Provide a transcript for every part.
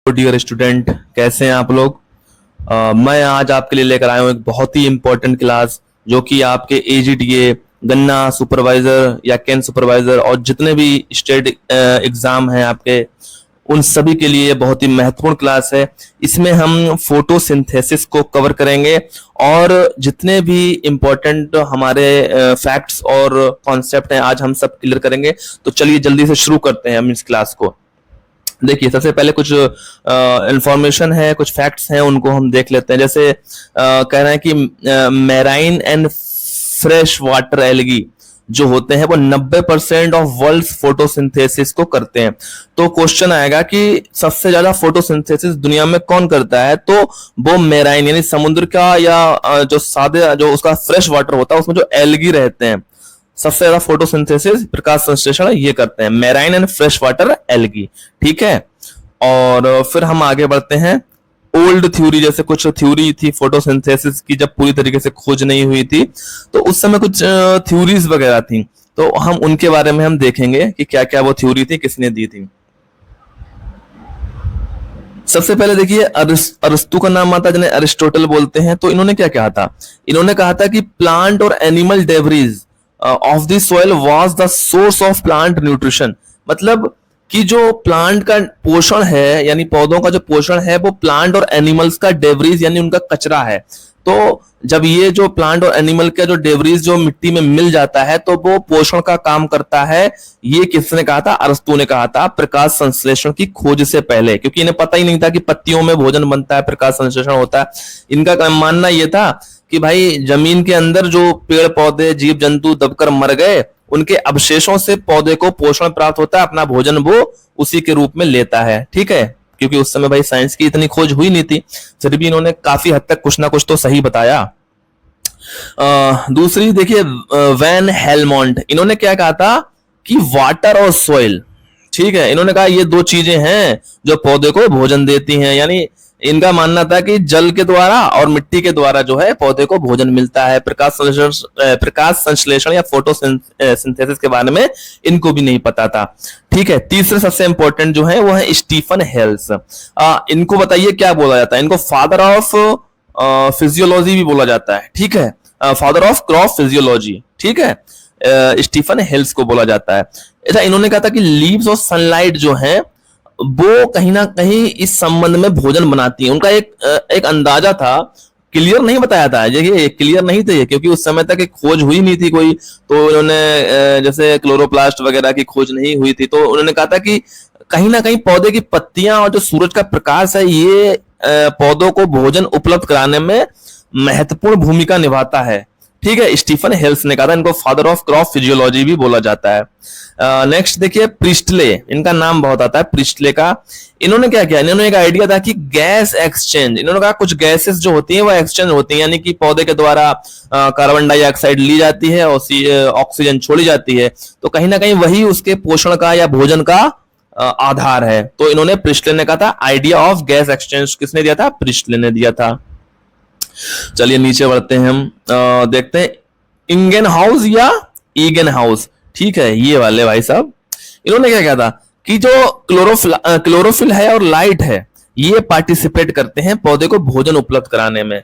Dear student, कैसे हैं आप लोग। मैं आज आपके लिए लेकर आया हूँ एक बहुत ही इम्पोर्टेंट क्लास, जो कि आपके एजीडीए, गन्ना सुपरवाइजर या कैन सुपरवाइजर और जितने भी स्टेट एग्जाम हैं आपके, उन सभी के लिए बहुत ही महत्वपूर्ण क्लास है। इसमें हम फोटोसिंथेसिस को कवर करेंगे और जितने भी इम्पोर्टेंट हमारे फैक्ट्स और कॉन्सेप्ट हैं आज हम सब क्लियर करेंगे। तो चलिए जल्दी से शुरू करते हैं हम इस क्लास को। देखिए, सबसे पहले कुछ इंफॉर्मेशन है, कुछ फैक्ट्स हैं, उनको हम देख लेते हैं। जैसे कह रहे हैं कि marine and fresh water algae जो होते हैं वो 90% ऑफ वर्ल्ड फोटोसिंथेसिस को करते हैं। तो क्वेश्चन आएगा कि सबसे ज्यादा फोटोसिंथेसिस दुनिया में कौन करता है, तो वो मैराइन यानी समुद्र का या जो सादे जो उसका फ्रेश वाटर होता है उसमें जो एल्गी रहते हैं, सबसे ज्यादा फोटोसिंथेसिस प्रकाश संश्लेषण ये करते हैं, marine and fresh water algae. ठीक है, और फिर हम आगे बढ़ते हैं। ओल्ड थ्योरी, जैसे कुछ थ्योरी थी फोटोसिंथेसिस की जब पूरी तरीके से खोज नहीं हुई थी, तो उस समय कुछ थ्योरीज वगैरह थी, तो हम उनके बारे में हम देखेंगे कि क्या क्या वो थ्योरी थी, किसने दी थी। सबसे पहले देखिए, अरिस्तु का नाम आता है, जिन्हें अरिस्टोटल बोलते हैं। तो इन्होंने क्या कहा था, इन्होंने कहा था कि प्लांट और animal debris of the soil was the source of plant nutrition. मतलब कि जो प्लांट का पोषण है, यानी पौधों का जो पोषण है, वो प्लांट और एनिमल्स का डेब्रीज यानी उनका कचरा है। तो जब ये जो प्लांट और एनिमल का जो डेब्रीज जो मिट्टी में मिल जाता है तो वो पोषण का काम करता है। ये किसने कहा था, अरस्तु ने कहा था, प्रकाश संश्लेषण की खोज से पहले, क्योंकि इन्हें पता ही नहीं था कि पत्तियों में भोजन बनता है, प्रकाश संश्लेषण होता है। इनका मानना यह था कि भाई जमीन के अंदर जो पेड़ पौधे जीव जंतु दबकर मर गए, उनके अवशेषों से पौधे को पोषण प्राप्त होता है, अपना भोजन वो उसी के रूप में लेता है। ठीक है, क्योंकि उस समय भाई साइंस की इतनी खोज हुई नहीं थी, फिर भी इन्होंने काफी हद तक कुछ ना कुछ तो सही बताया। दूसरी देखिए, वैन हेलमोंट, इन्होंने क्या कहा था कि वाटर और सॉइल, ठीक है, इन्होंने कहा ये दो चीजें हैं जो पौधे को भोजन देती हैं। यानी इनका मानना था कि जल के द्वारा और मिट्टी के द्वारा जो है पौधे को भोजन मिलता है। प्रकाश संश्लेषण या फोटोसिंथेसिस के बारे में इनको भी नहीं पता था। ठीक है, तीसरे सबसे इंपॉर्टेंट जो है वो है स्टीफन हेल्स। इनको बताइए क्या बोला जाता है, इनको फादर ऑफ फिजियोलॉजी भी बोला जाता है। ठीक है, फादर ऑफ क्रॉप फिजियोलॉजी। ठीक है, स्टीफन हेल्स को बोला जाता है। ऐसा इन्होंने कहा था कि लीव्स और सनलाइट जो है वो कहीं ना कहीं इस संबंध में भोजन बनाती है। उनका एक अंदाजा था, क्लियर नहीं बताया था, ये क्लियर नहीं थे क्योंकि उस समय तक एक खोज हुई नहीं थी कोई। तो उन्होंने जैसे क्लोरोप्लास्ट वगैरह की खोज नहीं हुई थी, तो उन्होंने कहा था कि कहीं ना कहीं पौधे की पत्तियां और जो सूरज का प्रकाश है ये पौधों को भोजन उपलब्ध कराने में महत्वपूर्ण भूमिका निभाता है। ठीक है, स्टीफन हेल्स ने कहा था, इनको फादर ऑफ क्रॉप फिजियोलॉजी भी बोला जाता है। नेक्स्ट देखिए, प्रिस्टले, इनका नाम बहुत आता है प्रिस्टले का। इन्होंने क्या किया, इन्होंने एक आइडिया था कि गैस एक्सचेंज, इन्होंने कहा कुछ गैसेस जो होती हैं वो एक्सचेंज होती हैं, यानी कि पौधे के द्वारा कार्बन डाइऑक्साइड ली जाती है और ऑक्सीजन छोड़ी जाती है, तो कहीं ना कहीं वही उसके पोषण का या भोजन का आधार है। तो इन्होंने प्रिस्टले ने कहा था, आइडिया ऑफ गैस एक्सचेंज किसने दिया था, प्रिस्टले ने दिया था। चलिए नीचे बढ़ते हैं, हम देखते हैं इंगेन हाउस या ईगन हाउस। ठीक है, ये वाले भाई साहब, इन्होंने क्या कहा था कि जो क्लोरोफिल है और लाइट है ये पार्टिसिपेट करते हैं पौधे को भोजन उपलब्ध कराने में।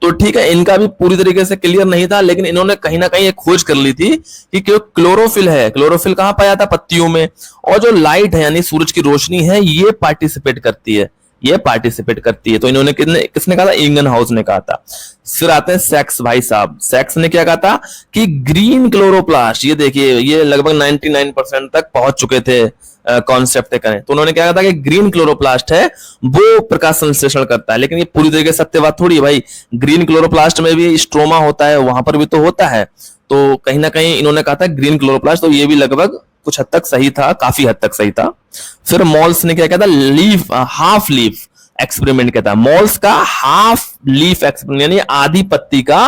तो ठीक है, इनका भी पूरी तरीके से क्लियर नहीं था, लेकिन इन्होंने कहीं ना कहीं एक खोज कर ली थी कि जो क्लोरोफिल है, क्लोरोफिल कहां पाया था, पत्तियों में, और जो लाइट है यानी सूरज की रोशनी है ये पार्टिसिपेट करती है, ये पार्टिसिपेट करती है। तो इन्होंने किसने कहा था, इंगन हाउस ने कहा था। फिर आते हैं सैक्स भाई साहब, सैक्स ने क्या कहा था कि ग्रीन क्लोरोप्लास्ट, ये देखिए ये लगभग 99% तक पहुंच चुके थे कॉन्सेप्ट करें। तो उन्होंने क्या कहा था कि ग्रीन क्लोरोप्लास्ट है वो प्रकाश संश्लेषण करता है, लेकिन ये पूरी तरीके से सत्य बात थोड़ी है भाई। ग्रीन क्लोरोप्लास्ट में भी स्ट्रोमा होता है, वहां पर भी तो होता है। तो कहीं ना कहीं इन्होंने कहा था ग्रीन क्लोरोप्लास्ट, तो ये भी लगभग कुछ हद तक सही था, काफी हद तक सही था। फिर मॉल्स ने क्या कहता, लीफ हाफ लीफ एक्सपेरिमेंट कहता है, मॉल्स का हाफ लीफ एक्सपेरिमेंट यानी आधी पत्ती का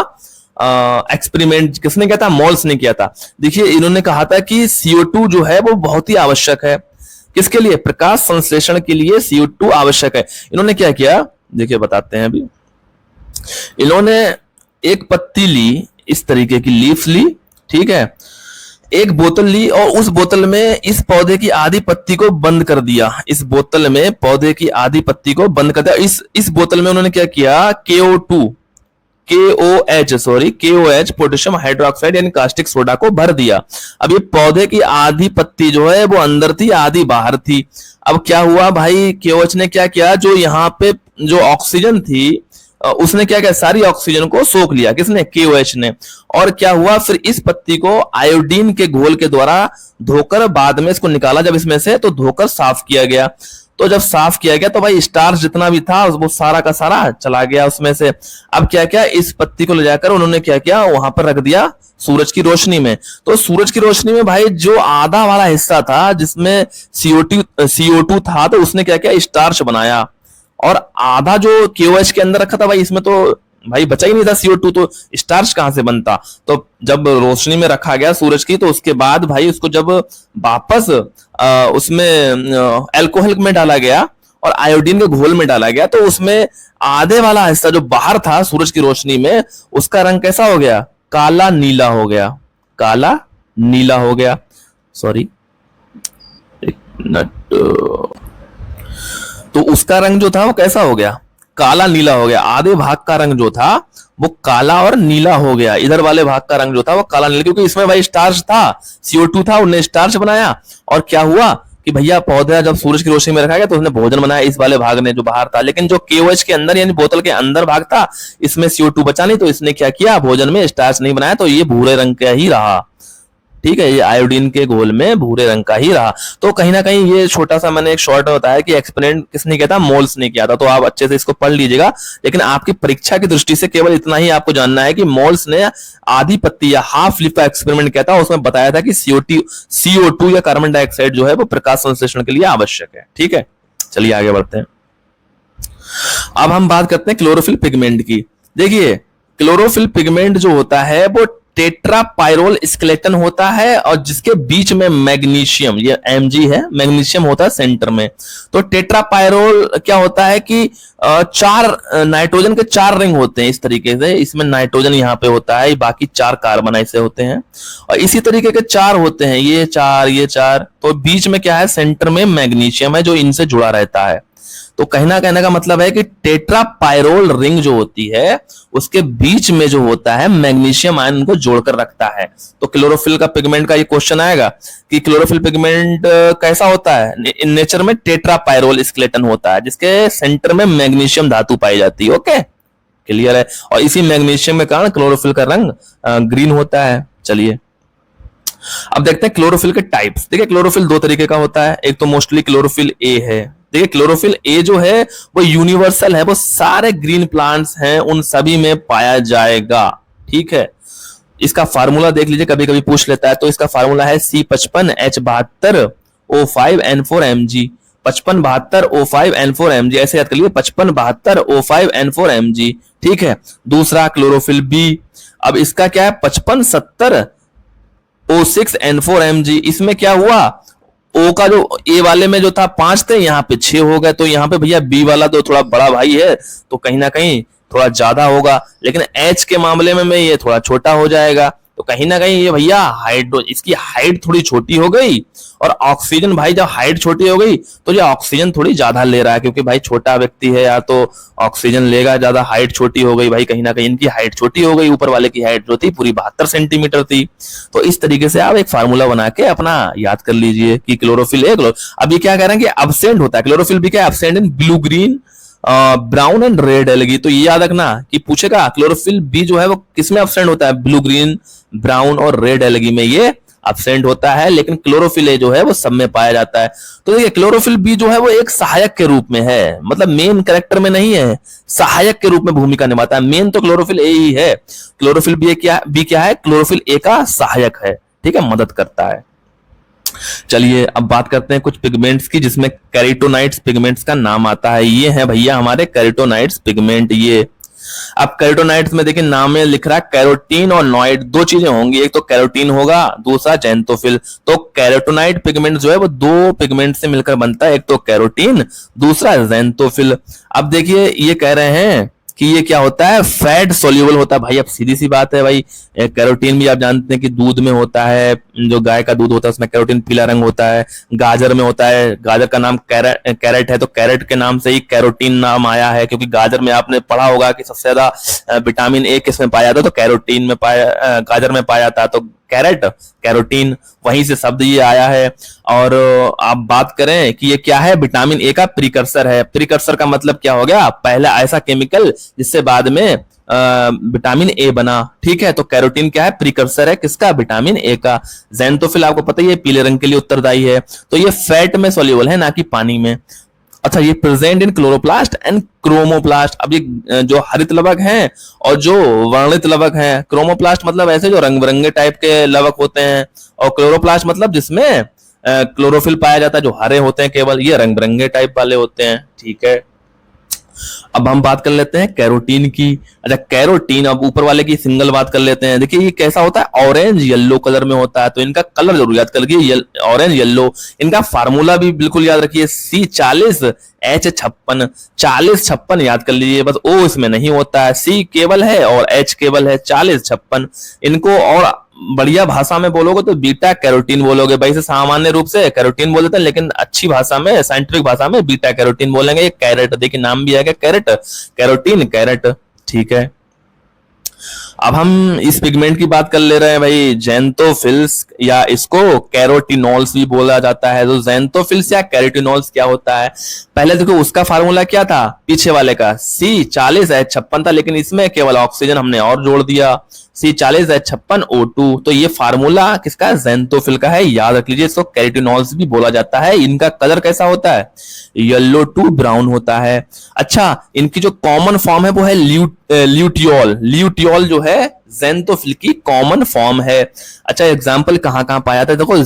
एक्सपेरिमेंट किसने किया था, मॉल्स ने किया था। देखिए इन्होंने कहा था कि CO2 जो है वो बहुत ही आवश्यक है, किसके लिए, प्रकाश संश्लेषण के लिए CO2 आवश्यक है। इन्होंने क्या किया, देखिए बताते हैं अभी। इन्होंने एक पत्ती ली, इस तरीके की लीफ ली, ठीक है, एक बोतल ली और उस बोतल में इस पौधे की आधी पत्ती को बंद कर दिया। इस बोतल में पौधे की आधी पत्ती को बंद कर दिया। इस बोतल में उन्होंने क्या किया, KOH पोटेशियम हाइड्रोक्साइड यानी कास्टिक सोडा को भर दिया। अब ये पौधे की आधी पत्ती जो है वो अंदर थी, आधी बाहर थी। अब क्या हुआ भाई, KOH ने क्या किया, जो यहाँ पे जो ऑक्सीजन थी उसने क्या किया, सारी ऑक्सीजन को सोख लिया। किसने, KOH ने। और क्या हुआ, फिर इस पत्ती को आयोडीन के घोल के द्वारा धोकर बाद में इसको निकाला जब इसमें से, तो धोकर साफ किया गया। तो जब साफ किया गया तो भाई स्टार्च जितना भी था वो सारा का सारा चला गया उसमें से। अब क्या किया, इस पत्ती को ले जाकर उन्होंने क्या किया, वहां पर रख दिया सूरज की रोशनी में। तो सूरज की रोशनी में भाई जो आधा वाला हिस्सा था जिसमें CO2 था, तो उसने क्या किया, स्टार्च बनाया। और आधा जो KOH के अंदर रखा था भाई, इसमें तो भाई बचा ही नहीं था CO2, तो स्टार्च कहां से बनता। तो जब रोशनी में रखा गया सूरज की, तो उसके बाद भाई उसको जब वापस उसमें अल्कोहल में डाला गया और आयोडीन के घोल में डाला गया, तो उसमें आधे वाला हिस्सा जो बाहर था सूरज की रोशनी में, उसका रंग कैसा हो गया, काला नीला हो गया। काला नीला हो गया, सॉरी एक मिनट। तो उसका रंग जो था वो कैसा हो गया, काला नीला हो गया। आधे भाग का रंग जो था वो काला और नीला हो गया, इधर वाले भाग का रंग जो था वो काला नीला, क्योंकि इसमें भाई स्टार्च था, CO2 था, उन्हें स्टार्च बनाया। और क्या हुआ कि भैया पौधा जब सूरज की रोशनी में रखा गया तो उसने भोजन बनाया, इस वाले भाग ने जो बाहर था। लेकिन जो KOH के अंदर यानी बोतल के अंदर भाग था, इसमें CO2 बचा नहीं, तो इसने क्या किया, भोजन में स्टार्च नहीं बनाया, तो ये भूरे रंग का ही रहा। ठीक है, ये आयोडीन के घोल में भूरे रंग का ही रहा। तो कहीं ना कहीं ये छोटा सा मैंने एक शॉर्ट बताया कि एक्सपेरिमेंट किसने किया था, मोल्स ने किया था। तो आप अच्छे से इसको पढ़ लीजिएगा। लेकिन आपकी परीक्षा की दृष्टि से केवल इतना ही आपको जानना है कि मोल्स ने आधी पत्ती या हाफ लीफ का एक्सपेरिमेंट किया था, उसमें बताया था कि CO2 या कार्बन डाइऑक्साइड जो है वो प्रकाश संश्लेषण के लिए आवश्यक है। ठीक है, चलिए आगे बढ़ते हैं। अब हम बात करते हैं क्लोरोफिल पिगमेंट की। देखिए, क्लोरोफिल पिगमेंट जो होता है वो टेट्रापाइरोल स्केलेटन होता है, और जिसके बीच में मैग्नीशियम, ये Mg है, मैग्नीशियम होता है सेंटर में। तो टेट्रापाइरोल क्या होता है कि चार नाइट्रोजन के 4 रिंग होते हैं इस तरीके से। इसमें नाइट्रोजन यहाँ पे होता है, बाकी 4 कार्बन ऐसे होते हैं, और इसी तरीके के 4 होते हैं, ये 4। तो बीच में क्या है, सेंटर में मैग्नीशियम है जो इनसे जुड़ा रहता है। तो कहने का मतलब है कि टेट्रापाइरोल रिंग जो होती है उसके बीच में जो होता है मैग्नीशियम आयन को जोड़कर रखता है। तो क्लोरोफिल का पिगमेंट का ये क्वेश्चन आएगा कि क्लोरोफिल पिगमेंट कैसा होता है, इन नेचर में टेट्रापाइरोल स्केलेटन होता है जिसके सेंटर में मैग्नीशियम धातु पाई जाती है। ओके, क्लियर है। और इसी मैग्नीशियम के कारण क्लोरोफिल का रंग ग्रीन होता है। चलिए अब देखते हैं क्लोरोफिल के टाइप्स। देखिए, क्लोरोफिल 2 तरीके का होता है। एक तो मोस्टली क्लोरोफिल ए है। देखिए, क्लोरोफिल ए जो है वो यूनिवर्सल है, वो सारे ग्रीन प्लांट्स हैं उन सभी में पाया जाएगा। ठीक है, इसका फार्मूला देख लीजिए, कभी कभी पूछ लेता है। तो इसका फार्मूला है C55H72O5N4Mg। 5572O5N4Mg ऐसे याद कर लीजिए, 5572O5N4Mg। ठीक है, दूसरा क्लोरोफिल बी। अब इसका क्या है, 5570O6N4Mg। इसमें क्या हुआ, ओ का जो ए वाले में जो था 5 थे, यहाँ पे 6 हो गए। तो यहाँ पे भैया बी वाला तो थोड़ा बड़ा भाई है, तो कहीं ना कहीं थोड़ा ज्यादा होगा। लेकिन एच के मामले में ये थोड़ा छोटा हो जाएगा। तो कहीं ना कहीं ये भैया इसकी हाइट थोड़ी छोटी हो गई, और ऑक्सीजन भाई जब हाइट छोटी हो गई तो ये ऑक्सीजन थोड़ी ज्यादा ले रहा है, क्योंकि भाई छोटा व्यक्ति है या तो ऑक्सीजन लेगा ज्यादा। हाइट छोटी हो गई भाई, कहीं ना कहीं इनकी हाइट छोटी हो गई। ऊपर वाले की हाइट जो थी पूरी 72 सेंटीमीटर थी। तो इस तरीके से आप एक फार्मूला बना के अपना याद कर लीजिए कि क्लोरोफिल ए। अब ये क्या कह रहे हैं कि अब्सेंट होता है, क्लोरोफिल भी क्या absent in blue green brown and red algae. तो ये याद रखना कि पूछेगा क्लोरोफिल बी जो है वो किसमें अब्सेंट होता है, ब्लू ग्रीन ब्राउन और रेड एलगी में ये अब्सेंट होता है। लेकिन क्लोरोफिल ए जो है वो सब में पाया जाता है। तो देखिए, क्लोरोफिल बी जो है वो एक सहायक के रूप में है, मतलब मेन कैरेक्टर में नहीं है, सहायक के रूप में भूमिका निभाता है। मेन तो क्लोरोफिल ए ही है। क्लोरोफिल बी क्या है, क्लोरोफिल ए का सहायक है। ठीक है, मदद करता है। चलिए अब बात करते हैं कुछ पिगमेंट्स की जिसमें कैरोटीनॉइड्स पिगमेंट्स का नाम आता है। ये है भैया हमारे कैरोटीनॉइड्स पिगमेंट। ये अब कैरोटीनॉइड्स में देखिए नाम में लिख रहा है कैरोटीन और नॉइड, 2 चीजें होंगी, एक तो कैरोटीन होगा, दूसरा ज़ैंथोफिल। तो कैरोटीनॉइड पिगमेंट जो है वो 2 पिगमेंट से मिलकर बनता है, एक तो कैरोटीन, दूसरा ज़ैंथोफिल। अब देखिए ये कह रहे हैं कि ये क्या होता है, फैट सोल्यूबल होता है। भाई अब सीधी सी बात है भाई, कैरोटीन भी आप जानते हैं कि दूध में होता है, जो गाय का दूध होता है उसमें कैरोटीन पीला रंग होता है, गाजर में होता है, गाजर का नाम कैरेट है तो कैरेट के नाम से ही कैरोटीन नाम आया है, क्योंकि गाजर में आपने पढ़ा होगा कि सबसे ज्यादा विटामिन ए किसमें पाया जाता है, तो कैरोटीन में पाया, गाजर में पाया जाता है, तो कैरेट कैरोटीन, वहीं से शब्द ये आया है। और आप बात करें कि ये क्या है, विटामिन ए का प्रीकर्सर है। प्रीकर्सर का मतलब क्या हो गया, पहला ऐसा केमिकल जिससे बाद में विटामिन ए बना। ठीक है, तो कैरोटीन क्या है, प्रीकर्सर है किसका, विटामिन ए का। ज़ैंथोफिल आपको पता ही है पीले रंग के लिए उत्तरदायी है, तो ये फैट में सोल्यूबल है ना कि पानी में। अच्छा, ये present in chloroplast and chromoplast. अब ये जो हरित लवक हैं और जो वर्णित लवक हैं, क्रोमोप्लास्ट मतलब ऐसे जो रंग बिरंगे टाइप के लवक होते हैं, और क्लोरोप्लास्ट मतलब जिसमें क्लोरोफिल पाया जाता है, जो हरे होते हैं केवल, ये रंग बिरंगे टाइप वाले होते हैं। ठीक है, अब हम बात कर लेते हैं कैरोटीन की। अच्छा, कैरोटीन, अब ऊपर वाले की सिंगल बात कर लेते हैं। देखिए ये कैसा होता है, ऑरेंज येलो कलर में होता है, तो इनका कलर जरूर याद कर लीजिए, ऑरेंज येलो। इनका फार्मूला भी बिल्कुल याद रखिए, C40H56, 4056 याद कर लीजिए, बस O इसमें नहीं होता है, C केवल है और H केवल है, 4056। इनको और बढ़िया भाषा में बोलोगे तो बीटा कैरोटीन बोलोगे। भाई से सामान्य रूप से कैरोटीन बोल देते हैं, लेकिन अच्छी भाषा में, साइंटिफिक भाषा में बीटा कैरोटीन बोलेंगे। ये कैरेट, देखिए नाम भी आ गया कैरेट, कैरोटीन कैरेट। ठीक है, अब हम इस पिगमेंट की बात कर ले रहे हैं भाई, ज़ैंथोफिल्स, या इसको कैरोटिनॉल्स भी बोला जाता है। तो ज़ैंथोफिल्स या कैरोटिनॉल्स क्या होता है, पहले देखो उसका फार्मूला क्या था, पीछे वाले का C40H56 था, लेकिन इसमें केवल ऑक्सीजन हमने और जोड़ दिया, C40H56O2। तो ये फार्मूला किसका, ज़ैंथोफिल का है, याद रख लीजिए। इसको कैरोटिनॉल्स भी बोला जाता है। इनका कलर कैसा होता है, येलो टू ब्राउन होता है। अच्छा, इनकी जो कॉमन फॉर्म है वो है ल्यूटियोल। ल्यूटियोल जो है ज़ैंथोफिल की कॉमन फॉर्म है। अच्छा, एग्जांपल कहां कहां पाया जाता है, देखो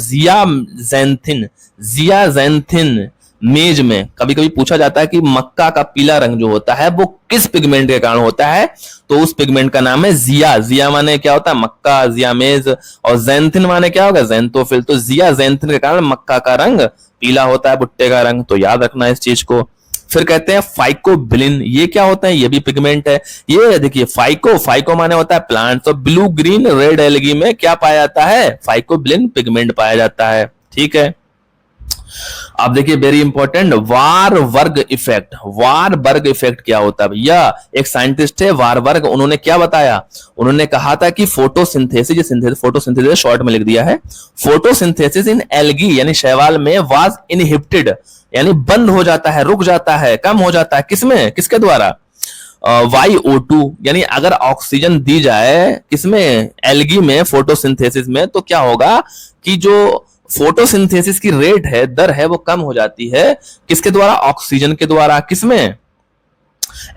जियाज़ैंथिन मेज में कभी कभी पूछा जाता है कि मक्का का पीला रंग जो होता है वो किस पिगमेंट के कारण होता है, तो उस पिगमेंट का नाम है जिया। जिया माने क्या होता है, मक्का, जिया मेज, और ज़ैंथिन माने क्या होगा, ज़ैंथोफिल। तो जियाज़ैंथिन के कारण मक्का का रंग पीला होता है, भुट्टे का रंग, तो याद रखना इस चीज को। फिर कहते हैं फाइकोबिलिन, ये क्या होता है, ये भी पिगमेंट है। ये देखिए फाइको माने होता है प्लांट, तो ब्लू ग्रीन रेड एल्गी में क्या पाया जाता है, फाइकोबिलिन पिगमेंट पाया जाता है। ठीक है, अब देखिए very important, Warburg effect. Warburg effect क्या होता है भैया, एक साइंटिस्ट है वारबर्ग, उन्होंने क्या बताया, उन्होंने कहा था कि फोटोसिंथेसिस, फोटोसिंथेसिस शॉर्ट में लिख दिया है, फोटोसिंथेसिस इन एल्गी यानी शैवाल में वाज इनहिबिटेड, यानी बंद हो जाता है, रुक जाता है, कम हो जाता है, किसमें, किसके द्वारा, YO2, यानी अगर ऑक्सीजन दी जाए किसमें, एल्गी में, फोटोसिंथेसिस में, तो क्या होगा कि जो फोटोसिंथेसिस की रेट है, दर है, वो कम हो जाती है, किसके द्वारा, ऑक्सीजन के द्वारा, किसमें,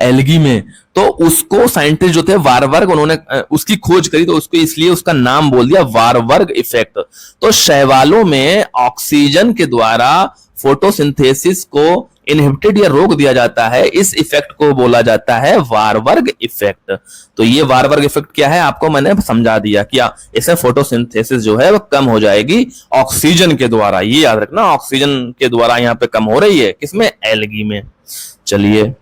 एल्गी में। तो उसको साइंटिस्ट जो थे वारबर्ग, उन्होंने उसकी खोज करी, तो उसको इसलिए उसका नाम बोल दिया वारबर्ग इफेक्ट। तो शैवालों में ऑक्सीजन के द्वारा फोटोसिंथेसिस को इनहिबिटेड या रोक दिया जाता है, इस इफेक्ट को बोला जाता है वारबर्ग इफेक्ट। तो ये वारबर्ग इफेक्ट क्या है, आपको मैंने समझा दिया, क्या इससे फोटोसिंथेसिस जो है वो कम हो जाएगी ऑक्सीजन के द्वारा, ये याद रखना, ऑक्सीजन के द्वारा यहाँ पे कम हो रही है, किसमें, एल्गी में। चलिए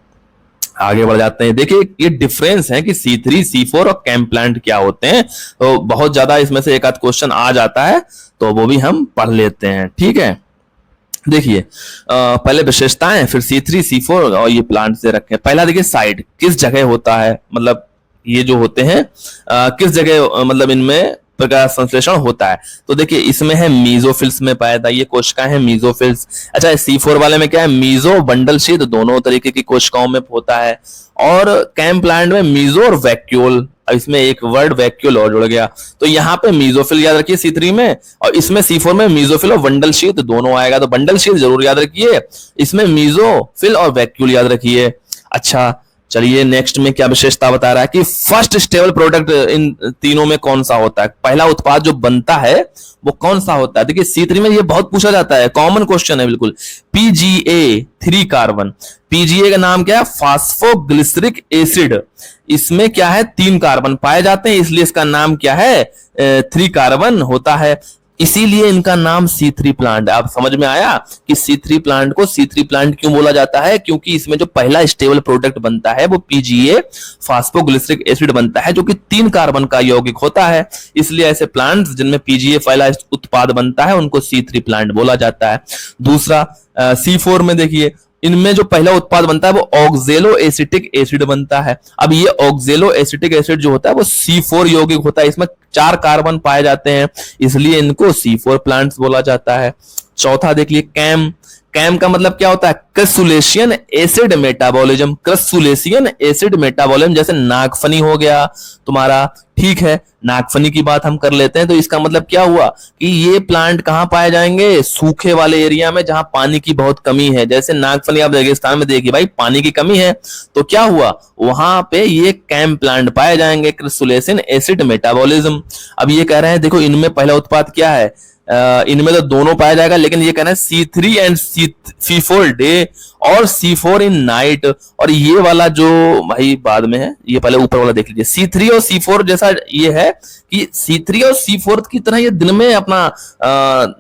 आगे बढ़ जाते हैं। देखिए ये डिफरेंस है कि C3, C4 और कैम्प्लांट क्या होते हैं, तो बहुत ज्यादा इसमें से एक आध क्वेश्चन आ जाता है, तो वो भी हम पढ़ लेते हैं। ठीक है, देखिए पहले विशेषताएं, फिर C3, C4 और ये प्लांट से रखें। पहला देखिए साइड, किस जगह होता है, मतलब ये जो होते हैं किस जगह, मतलब इनमें प्रकाश संश्लेषण होता है। तो देखिए इसमें है मीजोफिल्स में पाया था, ये कोशिकाएं हैं मीजोफिल्स। अच्छा, C4 वाले में क्या है, मीजो बंडल शीथ, दोनों तरीके की कोशिकाओं में होता है। और कैम प्लांट में मीजो और वैक्यूल, इसमें एक वर्ड वैक्यूल और जुड़ गया, तो यहाँ पे मीजोफिल याद रखिए C3 में, और इसमें C4 में मीजोफिल और बंडल शीथ दोनों आएगा, तो बंडल शीथ जरूर याद रखिए, इसमें मीजोफिल और वैक्यूल याद रखिए। अच्छा चलिए नेक्स्ट में क्या विशेषता बता रहा है कि फर्स्ट स्टेबल प्रोडक्ट इन तीनों में कौन सा होता है, पहला उत्पाद जो बनता है वो कौन सा होता है। देखिए C3 में ये बहुत पूछा जाता है, कॉमन क्वेश्चन है बिल्कुल, PGA 3 कार्बन। PGA का नाम क्या है, फास्फोग्लिसरिक एसिड। इसमें क्या है, 3 कार्बन पाए जाते हैं, इसलिए इसका नाम क्या है, 3 कार्बन होता है। इसीलिए इनका नाम C3 प्लांट। आप समझ में आया कि C3 प्लांट को C3 प्लांट क्यों बोला जाता है? क्योंकि इसमें जो पहला स्टेबल प्रोडक्ट बनता है वो PGA फास्फोग्लिसरिक एसिड बनता है, जो कि 3 कार्बन का यौगिक होता है। इसलिए ऐसे प्लांट्स जिनमें PGA पहला उत्पाद बनता है उनको C3 प्लांट बोला जाता है। दूसरा C4 में देखिए, इनमें जो पहला उत्पाद बनता है वो ऑक्जेलो एसिटिक एसिड बनता है। अब ये ऑक्जेलो एसिटिक एसिड जो होता है वो C4 यौगिक होता है, इसमें 4 कार्बन पाए जाते हैं, इसलिए इनको C4 प्लांट्स बोला जाता है। चौथा देख लीजिए कैम। कैम का मतलब क्या होता है? क्रसुलेशियन एसिड मेटाबॉलिज्म। क्रसुलेशियन एसिड मेटाबॉलिज्म, जैसे नागफनी हो गया तुम्हारा, ठीक है, नागफनी की बात हम कर लेते हैं। तो इसका मतलब क्या हुआ कि ये प्लांट कहां पाए जाएंगे? सूखे वाले एरिया में जहां पानी की बहुत कमी है। जैसे नागफनी आप रेगिस्तान में देखिए भाई, पानी की कमी है, तो क्या हुआ वहां पे ये कैम प्लांट पाए जाएंगे, क्रसुलेशियन एसिड मेटाबॉलिज्म। अब ये कह रहे हैं देखो इनमें पहला उत्पाद क्या है, इनमें तो दोनों पाया जाएगा, लेकिन ये कहना है C3 एंड C4 डे और C4 इन नाइट। और ये वाला जो भाई बाद में है, ये पहले ऊपर वाला देख लीजिए। C3 और C4 जैसा ये है कि C3 और C4 की तरह ये दिन में अपना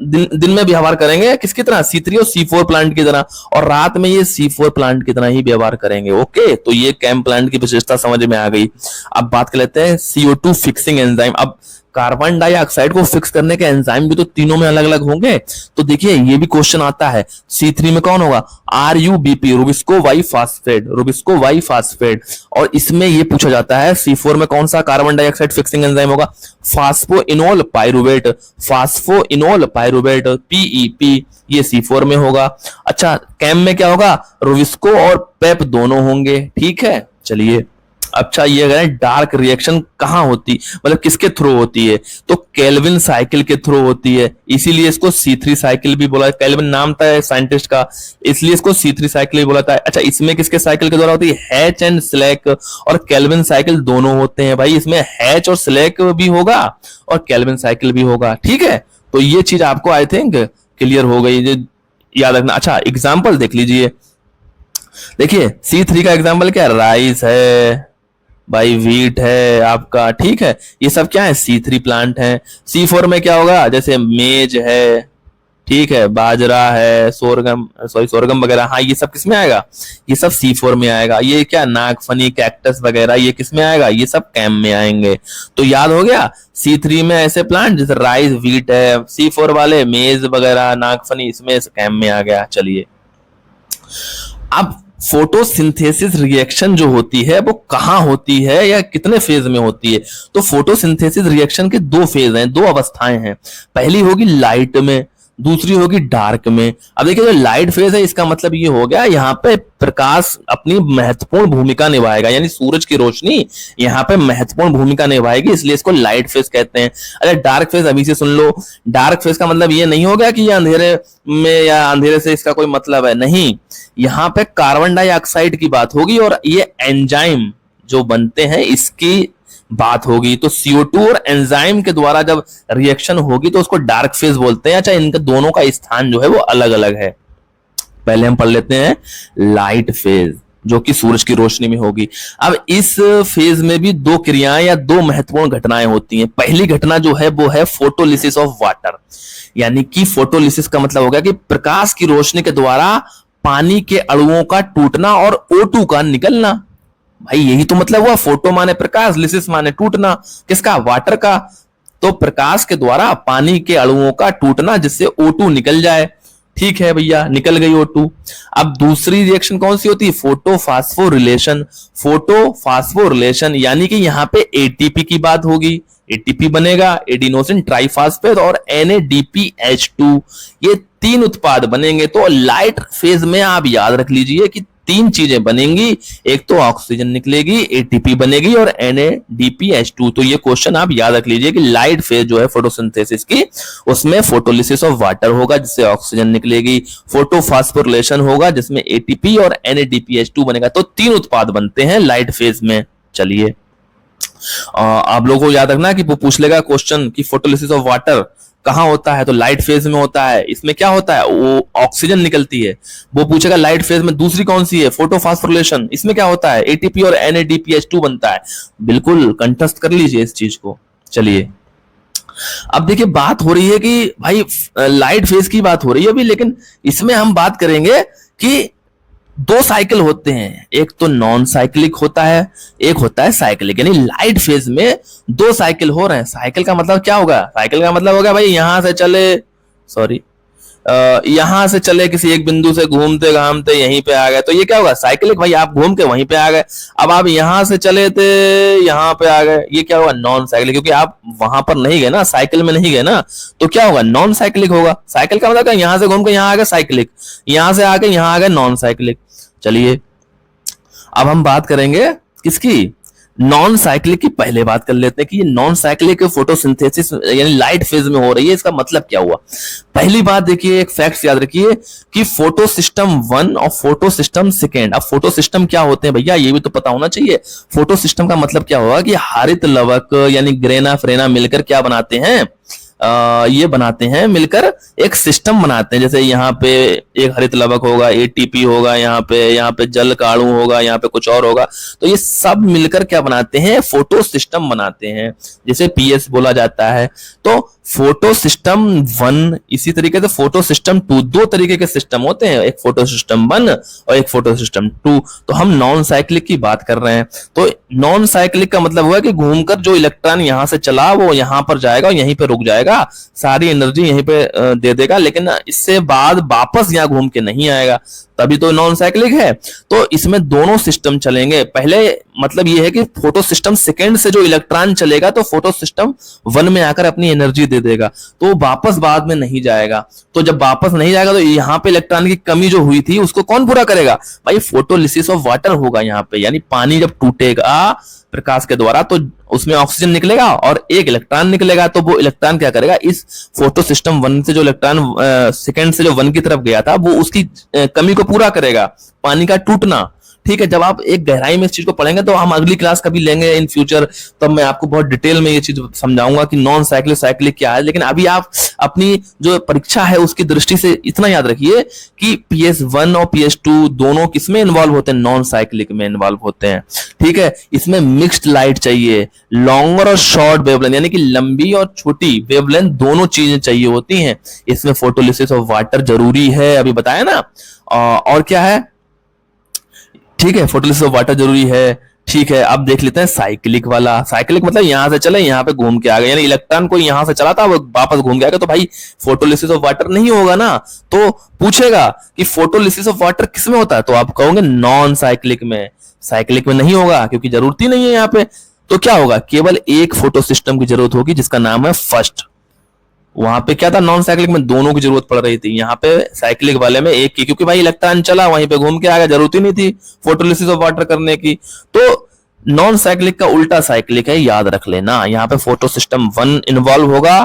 दिन में व्यवहार करेंगे, किसकी तरह? C3 और C4 प्लांट की तरह, और रात में ये C4 प्लांट की तरह ही व्यवहार करेंगे। ओके, तो ये कैम प्लांट की विशेषता समझ में आ गई। अब बात कर लेते हैं CO2 फिक्सिंग एंजाइम। अब कार्बन डाइऑक्साइड को फिक्स करने के एंजाइम भी तो तीनों में अलग अलग होंगे। तो देखिए ये भी क्वेश्चन आता है, C3 में कौन होगा? RUBP, rubisco bi phosphate, rubisco bi phosphate. और इसमें ये पूछा जाता है C4 में कौन सा कार्बन डाइऑक्साइड फिक्सिंग एंजाइम होगा? Phosphoenol pyruvate, phosphoenol pyruvate, PEP, ये C4 में होगा। अच्छा, कैम में क्या होगा? रुबिस्को और पेप दोनों होंगे, ठीक है, चलिए। अच्छा, ये अगर डार्क रिएक्शन कहां होती, मतलब किसके थ्रू होती है? तो केल्विन साइकिल के थ्रू होती है, इसीलिए इसको C3 साइकिल भी बोला। केल्विन नाम था साइंटिस्ट का, इसलिए इसको C3 साइकिल भी बोला था। अच्छा, इसमें किसके साइकिल के द्वारा होती है? हैच एंड स्लैक और केल्विन साइकिल दोनों होते हैं भाई। इसमें हैच और स्लैक भी होगा और केल्विन साइकिल भी होगा, ठीक है। तो ये चीज आपको आई थिंक क्लियर हो गई, याद रखना। अच्छा, एग्जाम्पल देख लीजिए। देखिए C3 का एग्जाम्पल क्या है? राइस है भाई, वीट है आपका, ठीक है, ये सब क्या है? C3 प्लांट है। C4 में क्या होगा? जैसे मेज है, ठीक है, बाजरा है, सोरगम वगैरह, हाँ ये सब किस में आएगा? ये सब C4 में आएगा। ये क्या? नागफनी, कैक्टस वगैरह, ये किस में आएगा? ये सब कैम में आएंगे। तो याद हो गया, C3 में ऐसे प्लांट जैसे राइस, वीट है, C4 वाले मेज वगैरह, नागफनी, इसमें कैम में आ गया। चलिए, अब फोटोसिंथेसिस रिएक्शन जो होती है वो कहां होती है या कितने फेज में होती है? तो फोटोसिंथेसिस रिएक्शन के 2 फेज हैं, 2 अवस्थाएं हैं। पहली होगी लाइट में, दूसरी होगी डार्क में। अब देखिए, जो लाइट फेज है इसका मतलब ये हो गया, यहाँ पे प्रकाश अपनी महत्वपूर्ण भूमिका निभाएगा, यानी सूरज की रोशनी यहाँ पे महत्वपूर्ण भूमिका निभाएगी, इसलिए इसको लाइट फेज कहते हैं। अरे डार्क फेज अभी से सुन लो, डार्क फेज का मतलब ये नहीं होगा कि ये अंधेरे में या अंधेरे से इसका कोई मतलब है, नहीं। यहाँ पे कार्बन डाइऑक्साइड की बात होगी और ये एंजाइम जो बनते हैं इसकी बात होगी। तो CO2 और एंजाइम के द्वारा जब रिएक्शन होगी तो उसको डार्क फेज बोलते हैं। अच्छा, इनके दोनों का स्थान जो है वो अलग अलग है। पहले हम पढ़ लेते हैं लाइट फेज, जो कि सूरज की रोशनी में होगी। अब इस फेज में भी 2 क्रियाएं या 2 महत्वपूर्ण घटनाएं होती हैं। पहली घटना जो है वो है फोटोलिसिस ऑफ वाटर, यानी कि फोटोलिसिस का मतलब हो गया कि प्रकाश की रोशनी के द्वारा पानी के अणुओं का टूटना और O2 का निकलना। भाई यही तो मतलब हुआ, फोटो माने प्रकाश, लिसिस माने टूटना, किसका? वाटर का। तो प्रकाश के द्वारा पानी के अणुओं का टूटना जिससे O2 निकल जाए, ठीक है भैया, निकल गई O2। अब दूसरी रिएक्शन कौन सी होती है? फोटोफास्फोरिलेशन। फोटोफास्फोरिलेशन यानी कि यहाँ पे ATP की बात होगी, ATP बनेगा, एडिनोसिन ट्राइफास्फेट और NADPH2, ये 3 उत्पाद बनेंगे। तो लाइट फेज में आप याद रख लीजिए कि 3 चीजें बनेंगी, एक तो ऑक्सीजन निकलेगी, ATP बनेगी और NADPH2। तो ये क्वेश्चन आप याद रख लीजिए कि लाइट फेज जो है फोटोसिंथेसिस की, उसमें फोटोलिसिस ऑफ वाटर होगा जिससे ऑक्सीजन निकलेगी, फोटोफास्फोरिलेशन होगा जिसमें ATP और NADPH2 बनेगा। तो 3 उत्पाद बनते हैं लाइट फेज में। चलिए, आप लोगों को याद रखना कि वो पूछ लेगा क्वेश्चन कि फोटोलिसिस ऑफ वाटर कहां होता है, तो लाइट फेज में होता है। इसमें क्या होता है? वो ऑक्सीजन निकलती है। वो पूछेगा लाइट फेज में दूसरी कौन सी है? फोटोफास्फोरिलेशन। इसमें क्या होता है? ATP और NADPH2 बनता है। बिल्कुल कंठस्थ कर लीजिए इस चीज को। चलिए, अब देखिए बात हो रही है कि भाई लाइट फेज की बात हो रही है अभी, लेकिन इसमें हम बात करेंगे कि दो साइकिल होते हैं, एक तो नॉन साइक्लिक होता है, एक होता है साइक्लिक। यानी लाइट फेज में दो साइकिल हो रहे हैं। साइकिल का मतलब क्या होगा? साइकिल का मतलब होगा भाई यहां से चले, सॉरी, यहां से चले किसी एक बिंदु से घूमते घामते यहीं पे आ गए, तो ये क्या होगा? साइकिलिक। भाई आप घूम के वहीं पे आ गए। अब आप यहां से चले थे यहां पे आ गए, ये क्या होगा? नॉन साइकिलिक, क्योंकि आप वहां पर नहीं गए ना, साइकिल में नहीं गए ना, तो क्या होगा? नॉन साइकिलिक होगा। साइकिल का मतलब क्या? यहां से घूम के यहां आ गए साइकिलिक, यहां से आके यहां आ गए नॉन साइकिलिक। चलिए अब हम बात करेंगे किसकी? नॉन साइक्लिक की। पहले बात कर लेते हैं कि ये नॉन साइक्लिक फोटोसिंथेसिस यानी लाइट फेज में हो रही है, इसका मतलब क्या हुआ? पहली बात देखिए, एक फैक्ट याद रखिए कि फोटो सिस्टम 1 और फोटो सिस्टम सेकेंड। अब फोटो सिस्टम क्या होते हैं भैया, ये भी तो पता होना चाहिए। फोटो सिस्टम का मतलब क्या होगा कि हरित लवक यानी ग्रेना फ्रेना मिलकर क्या बनाते हैं? ये बनाते हैं, मिलकर एक सिस्टम बनाते हैं। जैसे यहाँ पे एक हरित लवक होगा, एटीपी होगा, यहाँ पे जल काणु होगा, यहाँ पे कुछ और होगा, तो ये सब मिलकर क्या बनाते हैं? फोटो सिस्टम बनाते हैं, जिसे पीएस बोला जाता है। तो फोटो सिस्टम 1, इसी तरीके से फोटो सिस्टम 2, दो तरीके के सिस्टम होते हैं, एक फोटो सिस्टम 1 और एक फोटो सिस्टम 2। तो हम नॉन साइक्लिक की बात कर रहे हैं। तो नॉन साइक्लिक का मतलब हुआ कि घूमकर जो इलेक्ट्रॉन यहां से चला वो यहां पर जाएगा और यहीं पे रुक जाएगा, सारी एनर्जी यहीं पे दे देगा, लेकिन इससे बाद वापस यहां घूम के नहीं आएगा, तभी तो नॉन साइक्लिक है। तो इसमें दोनों सिस्टम चलेंगे। पहले मतलब ये है कि फोटो सिस्टम सेकेंड से जो इलेक्ट्रॉन चलेगा तो फोटो सिस्टम 1 में आकर अपनी एनर्जी दे देगा, तो वापस बाद में नहीं जाएगा। तो जब वापस नहीं जाएगा तो यहाँ पे इलेक्ट्रॉन की कमी जो हुई थी उसको कौन पूरा करेगा? भाई फोटोलिसिस ऑफ वाटर होगा यहाँ पे, यानी पानी जब टूटेगा प्रकाश के द्वारा तो उसमें ऑक्सीजन निकलेगा और एक इलेक्ट्रॉन निकलेगा, तो वो इलेक्ट्रॉन क्या करेगा? इस फोटो सिस्टम 1 से जो इलेक्ट्रॉन सेकंड से जो 1 की तरफ गया था वो उसकी कमी को पूरा करेगा, पानी का टूटना। ठीक है, जब आप एक गहराई में इस चीज को पढ़ेंगे तो हम अगली क्लास कभी लेंगे इन फ्यूचर, तब मैं आपको बहुत डिटेल में ये चीज समझाऊंगा कि नॉन साइक्लिक साइक्लिक क्या है। लेकिन अभी आप अपनी जो परीक्षा है उसकी दृष्टि से इतना याद रखिए कि PS1 और PS2 दोनों किसमें इन्वॉल्व होते हैं? नॉन साइक्लिक में इन्वॉल्व होते हैं। ठीक है, इसमें मिक्स्ड लाइट चाहिए, लॉन्गर और शॉर्ट वेवलेंथ यानी कि लंबी और छोटी वेवलेंथ दोनों चीजें चाहिए होती हैं। इसमें फोटोलिसिस ऑफ वाटर जरूरी है, अभी बताया ना। और क्या है? ठीक है, फोटोलिसिस ऑफ वाटर जरूरी है। ठीक है, अब देख लेते हैं साइक्लिक वाला। साइक्लिक मतलब यहां से चले यहां पे घूम के आ गए, यानी इलेक्ट्रॉन को यहां से चला था वो वापस घूम के आ गया, तो भाई फोटोलिसिस ऑफ वाटर नहीं होगा ना। तो पूछेगा कि फोटोलिसिस ऑफ वाटर किसमें होता है, तो आप कहोगे नॉन साइक्लिक में। साइक्लिक में नहीं होगा क्योंकि जरूरत ही नहीं है यहाँ पे। तो क्या होगा? केवल एक फोटो सिस्टम की जरूरत होगी जिसका नाम है फर्स्ट। वहां पे क्या था? नॉन साइक्लिक में दोनों की जरूरत पड़ रही थी, यहाँ पे साइक्लिक वाले में एक की, क्योंकि भाई इलेक्ट्रॉन चला वहीं पे घूम के आ गया, जरूरत ही नहीं थी फोटोलिसिस ऑफ वाटर करने की। तो नॉन साइक्लिक का उल्टा साइक्लिक है, याद रख लेना। यहाँ पे फोटो सिस्टम 1 इन्वॉल्व होगा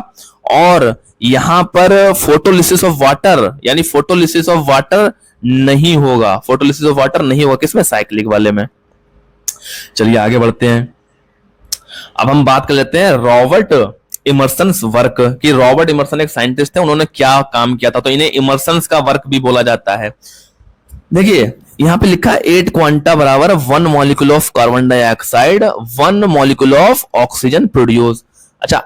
और यहाँ पर फोटोलिसिस ऑफ वाटर यानी फोटोलिसिस ऑफ वाटर नहीं होगा। फोटोलिसिस ऑफ वाटर नहीं होगा किसमें? साइक्लिक वाले में। चलिए आगे बढ़ते हैं। अब हम बात कर लेते हैं रॉबर्ट इमर्सन वर्क की। रॉबर्ट इमर्सन एक साइंटिस्ट है, उन्होंने क्या काम किया था, तो इन्हें इमर्सन का वर्क भी बोला जाता है। देखिए यहां पे लिखा है 8 क्वांटा बराबर 1 molecule of carbon dioxide 1 molecule of oxygen produce. अच्छा,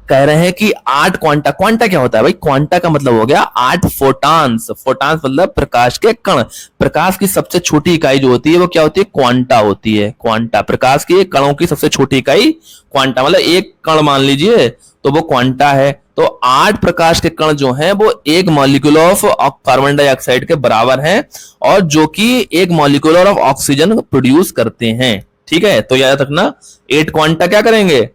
कह रहे हैं कि 8 क्वांटा। क्वांटा क्या होता है भाई? क्वांटा का मतलब हो गया 8 फोटान्स। फोटान्स मतलब प्रकाश के कण। प्रकाश की सबसे छोटी इकाई जो होती है वो क्या होती है? क्वांटा होती है। क्वांटा प्रकाश के कणों की सबसे छोटी इकाई क्वांटा, मतलब एक कण मान लीजिए तो वो क्वांटा है। तो 8 प्रकाश के कण जो हैं वो 1 मॉलिक्यूल ऑफ कार्बन डाइऑक्साइड के बराबर हैं और जो कि 1 मॉलिक्यूल ऑफ ऑक्सीजन प्रोड्यूस करते हैं। ठीक है, तो याद रखना 8 क्वांटा क्या करेंगे?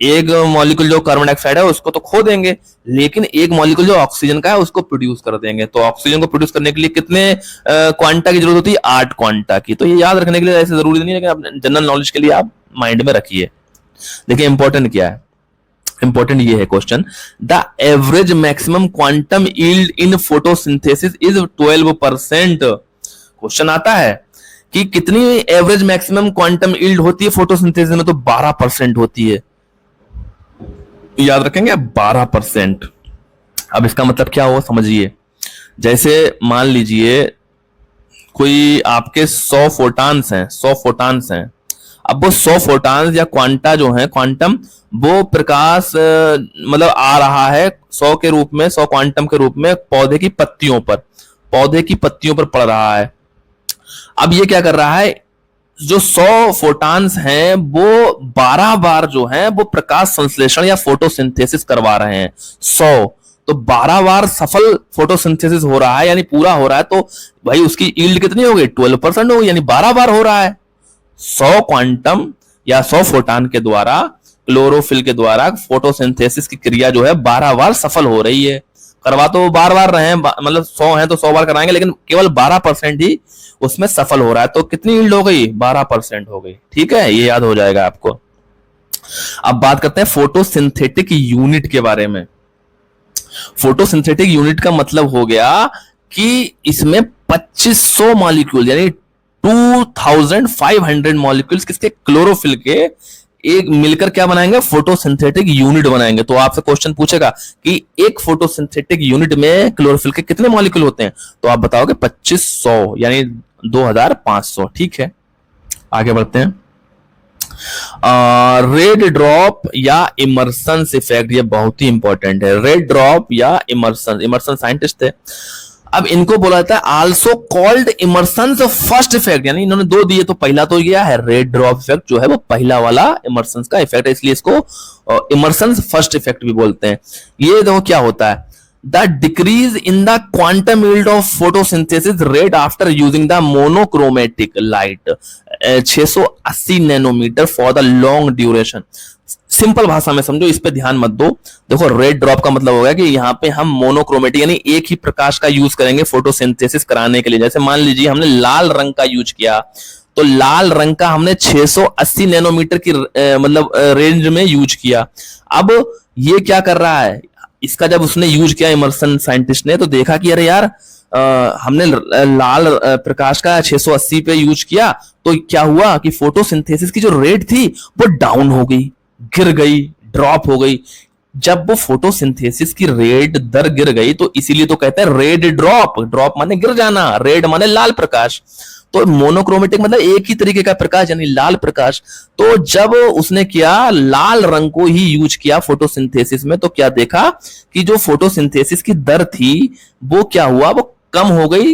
एक मॉलिक्यूल जो कार्बन डाइऑक्साइड है उसको तो खो देंगे, लेकिन एक मॉलिक्यूल जो ऑक्सीजन का है उसको प्रोड्यूस कर देंगे। तो ऑक्सीजन को प्रोड्यूस करने के लिए कितने क्वांटा की जरूरत होती है? 8 क्वांटा की। तो ये याद रखने के लिए ऐसे जरूरी नहीं है, लेकिन जनरल नॉलेज के लिए आप माइंड में रखिए। देखिए इंपॉर्टेंट क्या है, इंपॉर्टेंट ये है question, the average maximum quantum yield in photosynthesis is 12%। Question आता है कि कितनी एवरेज मैक्सिमम क्वांटम यील्ड होती है फोटोसिंथेसिस में, तो 12% होती है। याद रखेंगे 12%। अब इसका मतलब क्या हुआ समझिए। जैसे मान लीजिए कोई आपके 100 फोटान्स हैं, 100 फोटान्स हैं। अब वो 100 फोटॉन्स या क्वांटा जो है क्वांटम, वो प्रकाश मतलब आ रहा है 100 के रूप में, 100 क्वांटम के रूप में पौधे की पत्तियों पर, पौधे की पत्तियों पर पड़ रहा है। अब ये क्या कर रहा है, जो 100 फोटॉन्स हैं वो 12 बार जो है वो प्रकाश संश्लेषण या फोटोसिंथेसिस करवा रहे हैं। 100 तो 12 बार सफल फोटोसिंथेसिस हो रहा है, यानी पूरा हो रहा है, तो भाई उसकी यील्ड कितनी हो गई, 12% हो गई, यानी 12 बार हो रहा है। 100 क्वांटम या 100 फोटॉन के द्वारा, क्लोरोफिल के द्वारा फोटोसिंथेसिस की क्रिया जो है 12 बार सफल हो रही है। करवा तो बार बार रहे हैं, मतलब 100 है तो 100 बार कराएंगे, लेकिन केवल 12% ही उसमें सफल हो रहा है। तो कितनी यील्ड हो गई, 12% हो गई। ठीक है, ये याद हो जाएगा आपको। अब बात करते हैं फोटोसिंथेटिक यूनिट के बारे में। फोटोसिंथेटिक यूनिट का मतलब हो गया कि इसमें 2500 मॉलिक्यूल यानी 2500 मॉलिक्यूल्स किसके, क्लोरोफिल के, एक मिलकर क्या बनाएंगे, फोटोसिंथेटिक यूनिट बनाएंगे। तो आपसे क्वेश्चन पूछेगा कि एक फोटोसिंथेटिक यूनिट में क्लोरोफिल के कितने मॉलिक्यूल होते हैं, तो आप बताओगे 2500 यानी 2500। ठीक है, आगे बढ़ते हैं। रेड ड्रॉप या इमर्सन इफेक्ट, ये बहुत ही इंपॉर्टेंट है। रेड ड्रॉप या इमर्सन, इमर्सन साइंटिस्ट थे। अब इनको बोला जाता है also called Emerson first effect, यानी इन्होंने दो दिए, तो पहला तो गया है रेड ड्रॉप इफेक्ट, जो है वो पहला वाला इमर्सन का इफेक्ट है, इसलिए इसको इमर्सन फर्स्ट इफेक्ट भी बोलते हैं। ये देखो क्या होता है, the decrease in the quantum yield of photosynthesis rate after using the monochromatic light 680 nanometer for the long duration. Simple भाषा में समझो, इस पे ध्यान मत दो। देखो रेड ड्रॉप का मतलब होगा कि यहाँ पे हम मोनोक्रोमेटिक यानी एक ही प्रकाश का यूज करेंगे फोटोसिंथेसिस कराने के लिए। जैसे मान लीजिए हमने लाल रंग का यूज किया, तो लाल रंग का हमने 680 नैनोमीटर की मतलब रेंज में यूज किया। अब ये क्या कर रहा है, इसका जब उसने यूज किया इमर्सन साइंटिस्ट ने, तो देखा कि अरे यार हमने लाल प्रकाश का 680 पे यूज किया, तो क्या हुआ कि फोटोसिंथेसिस की जो रेट थी वो डाउन हो गई, गिर गई, ड्रॉप हो गई। जब वो फोटोसिंथेसिस की रेट दर गिर गई, तो इसीलिए तो कहते हैं रेड ड्रॉप, ड्रॉप माने गिर जाना, रेड माने लाल प्रकाश। तो मोनोक्रोमेटिक मतलब एक ही तरीके का प्रकाश यानी लाल प्रकाश। तो जब उसने किया लाल रंग को ही यूज किया फोटोसिंथेसिस में, तो क्या देखा कि जो फोटोसिंथेसिस की दर थी वो क्या हुआ, वो कम हो गई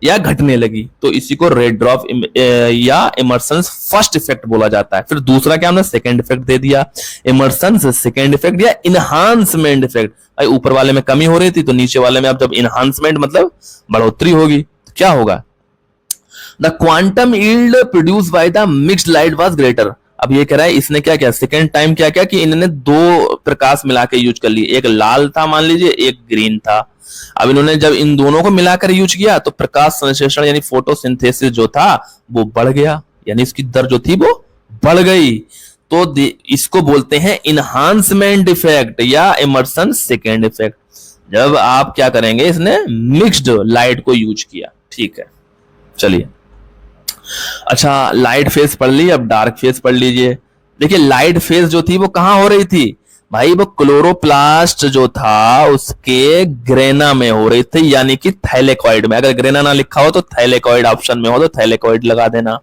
या घटने लगी। तो इसी को रेड ड्रॉप या इमर्सन फर्स्ट इफेक्ट बोला जाता है। फिर दूसरा क्या हमने सेकंड इफेक्ट दे दिया, इमर्सन सेकंड इफेक्ट या इनहांसमेंट इफेक्ट। भाई ऊपर वाले में कमी हो रही थी, तो नीचे वाले में अब जब इनहांसमेंट मतलब बढ़ोतरी होगी, तो क्या होगा, the quantum yield produce by the mixed light was greater. अब ये कह रहा है इसने क्या किया, सेकंड टाइम क्या किया कि इन्होंने दो प्रकाश मिला के यूज कर लिए, एक लाल था मान लीजिए, एक ग्रीन था। अब इन्होंने जब इन दोनों को मिलाकर यूज किया, तो प्रकाश संश्लेषण यानी फोटोसिंथेसिस जो था वो बढ़ गया, यानी इसकी दर जो थी वो बढ़ गई। तो इसको बोलते हैं इनहांसमेंट इफेक्ट या इमर्सन सेकेंड इफेक्ट, जब आप क्या करेंगे, इसने मिक्स्ड लाइट को यूज किया। ठीक है, चलिए। अच्छा, लाइट फेज पढ़ ली, अब डार्क फेज पढ़ लीजिए। देखिए लाइट फेज जो थी वो कहां हो रही थी भाई, वो क्लोरोप्लास्ट जो था उसके ग्रेना में हो रही थी, यानी कि थैलेकॉइड में। अगर ग्रेना ना लिखा हो तो थैलेकॉइड ऑप्शन में हो तो थैलेकॉइड लगा देना।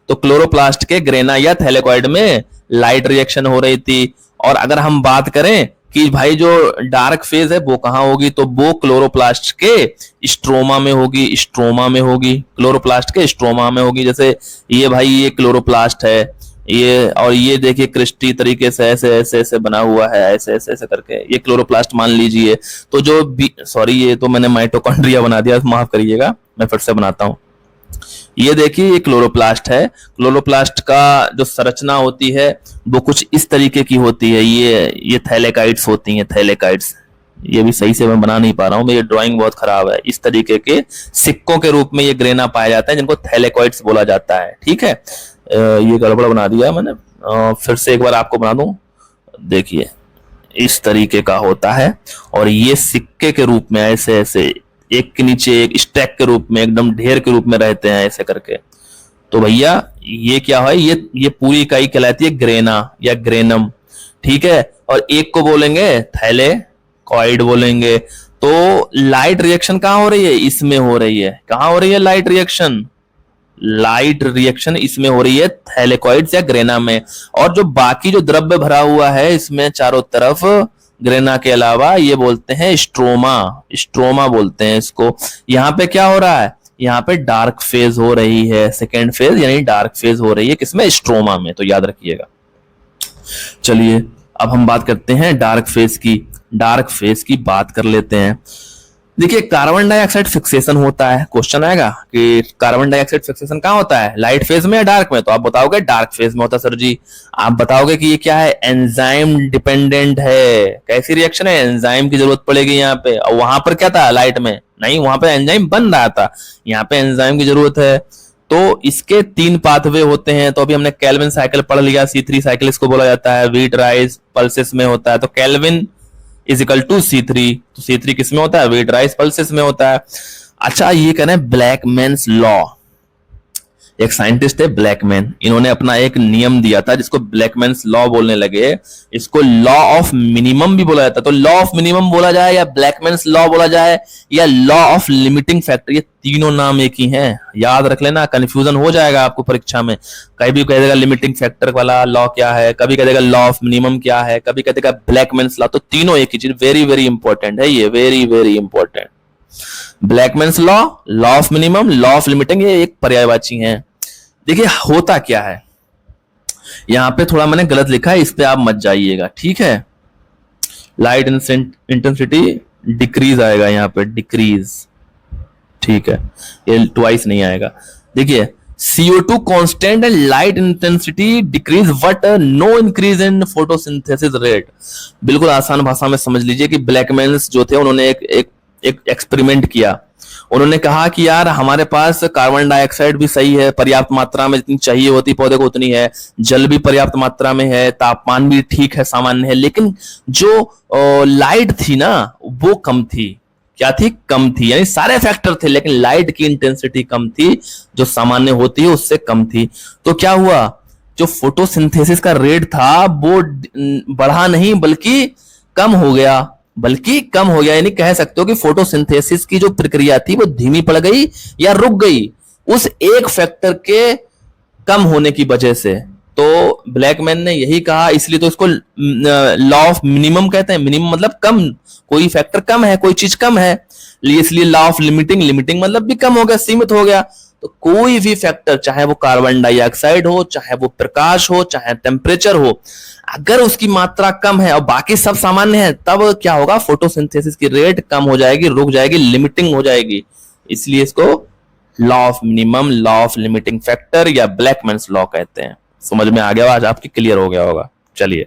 तो क्लोरोप्लास्ट के ग्रेना या थैलेकॉइड में लाइट रिएक्शन हो रही थी। और अगर हम बात करें कि भाई जो डार्क फेज है वो कहां होगी, तो वो क्लोरोप्लास्ट के स्ट्रोमा में होगी, स्ट्रोमा में होगी, क्लोरोप्लास्ट के स्ट्रोमा में होगी। जैसे ये भाई ये क्लोरोप्लास्ट है, ये और ये देखिए क्रिस्टी तरीके से ऐसे ऐसे ऐसे बना हुआ है, ऐसे ऐसे ऐसे करके, ये क्लोरोप्लास्ट मान लीजिए। तो जो सॉरी ये तो मैंने माइटोकॉन्ड्रिया बना दिया, माफ करिएगा, मैं फिर से बनाता हूं। ये देखिए ये क्लोरोप्लास्ट है। क्लोरोप्लास्ट का जो संरचना होती है वो कुछ इस तरीके की होती है, ये थैलेकाइड्स होती हैं, थैलेकाइड्स। ये भी सही से मैं बना नहीं पा रहा हूँ, मेरी ड्राइंग बहुत खराब है। इस तरीके के सिक्कों के रूप में ये ग्रेना पाया जाता है, जिनको थैलेकॉइड्स बोला जाता है। ठीक है, ये गड़बड़ बना दिया मैंने, फिर से एक बार आपको बना दूं। देखिए इस तरीके का होता है, और ये सिक्के के रूप में ऐसे ऐसे एक के नीचे एक स्टैक के रूप में, एकदम ढेर के रूप में रहते हैं ऐसे करके। तो भैया ये क्या है, ये पूरी इकाई कहलाती है ग्रेना या ग्रेनम। ठीक है, और एक को बोलेंगे थैलेकॉइड बोलेंगे। तो लाइट रिएक्शन कहां हो रही है, इसमें हो रही है। कहां हो रही है लाइट रिएक्शन, लाइट रिएक्शन इसमें हो रही है थैलेकॉइड्स या ग्रेना में, और जो बाकी जो द्रव्य भरा हुआ है इसमें चारों तरफ ग्रेना के अलावा, ये बोलते हैं स्ट्रोमा, स्ट्रोमा बोलते हैं इसको। यहाँ पे क्या हो रहा है, यहाँ पे डार्क फेज हो रही है, सेकेंड फेज यानी डार्क फेज हो रही है किसमें, स्ट्रोमा में, तो याद रखिएगा। चलिए अब हम बात करते हैं डार्क फेज की, डार्क फेज की बात कर लेते हैं। देखिए कार्बन डाइऑक्साइड फिक्सेशन होता है, क्वेश्चन आएगा कि कार्बन डाइऑक्साइड फिक्सेशन कहाँ होता है, लाइट फेज में या डार्क में, तो आप बताओगे डार्क फेज में होता है सर जी। आप बताओगे कि ये क्या है, एंजाइम डिपेंडेंट है। कैसी रिएक्शन है, एंजाइम की जरूरत पड़ेगी यहाँ पे, और वहां पर क्या था लाइट में, नहीं वहां पे एंजाइम बन रहा था, यहाँ पे एंजाइम की जरूरत है। तो इसके 3 पाथवे होते हैं, तो अभी हमने केल्विन साइकिल पढ़ लिया, C3 साइकिल इसको बोला जाता है, वीट राइस पल्सेस में होता है, तो kelvin is equal to C3, तो C3 किस में होता है, वीट राइस पल्सेस में होता है। अच्छा ये कहना है ब्लैकमैन्स लॉ, एक साइंटिस्ट है ब्लैकमैन, इन्होंने अपना एक नियम दिया था जिसको ब्लैकमैन्स लॉ बोलने लगे, इसको लॉ ऑफ मिनिमम भी बोला जाता है। तो लॉ ऑफ मिनिमम बोला जाए या ब्लैकमैन्स लॉ बोला जाए या लॉ ऑफ लिमिटिंग फैक्टर, ये तीनों नाम एक ही हैं, याद रख लेना, कंफ्यूजन हो जाएगा आपको परीक्षा में। कभी भी कह देगा लिमिटिंग फैक्टर वाला लॉ क्या है, कभी कह देगा लॉ ऑफ मिनिमम क्या है, कभी कह देगा ब्लैकमैन्स लॉ, तो तीनों एक ही चीज, वेरी वेरी इंपॉर्टेंट है ये, very very important. Blackman's law, law of minimum, law of limiting, ये एक पर्यायवाची हैं। देखिए होता क्या है, यहां पे थोड़ा मैंने गलत लिखा है, इस पे आप मत जाइएगा, ठीक है। लाइट इंटेंसिटी डिक्रीज आएगा यहाँ पे, डिक्रीज, ठीक है, ये ट्वाइस नहीं आएगा। देखिए CO2 constant and light intensity decrease but no increase in photosynthesis rate. बिल्कुल आसान भाषा में समझ लीजिए कि ब्लैकमैन्स जो थे उन्होंने एक एक्सपेरिमेंट किया, उन्होंने कहा कि यार हमारे पास कार्बन डाइऑक्साइड भी सही है, पर्याप्त मात्रा में जितनी चाहिए होती पौधे को उतनी है, जल भी पर्याप्त मात्रा में है, तापमान भी ठीक है, सामान्य है, लेकिन जो लाइट थी ना वो कम थी। क्या थी, कम थी, यानी सारे फैक्टर थे लेकिन लाइट की इंटेंसिटी कम थी, जो सामान्य होती है उससे कम थी। तो क्या हुआ, जो फोटोसिंथेसिस का रेट था वो बढ़ा नहीं बल्कि कम हो गया, यानी कह सकते हो कि फोटोसिंथेसिस की जो प्रक्रिया थी वो धीमी पड़ गई या रुक गई उस एक फैक्टर के कम होने की वजह से। तो ब्लैकमैन ने यही कहा, इसलिए तो इसको लॉ ऑफ मिनिमम कहते हैं, मिनिमम मतलब कम, कोई फैक्टर कम है, कोई चीज कम है, इसलिए लॉ ऑफ लिमिटिंग, लिमिटिंग मतलब भी कम हो गया, सीमित हो गया। तो कोई भी फैक्टर, चाहे वो कार्बन डाइऑक्साइड हो, चाहे वो प्रकाश हो, चाहे टेम्परेचर हो, अगर उसकी मात्रा कम है और बाकी सब सामान्य है, तब क्या होगा, फोटोसिंथेसिस की रेट कम हो जाएगी, रुक जाएगी, लिमिटिंग हो जाएगी। इसलिए इसको law of minimum, law of limiting factor या ब्लैकमैन्स लॉ कहते हैं। समझ में आ गया, आज आपकी क्लियर हो गया होगा। चलिए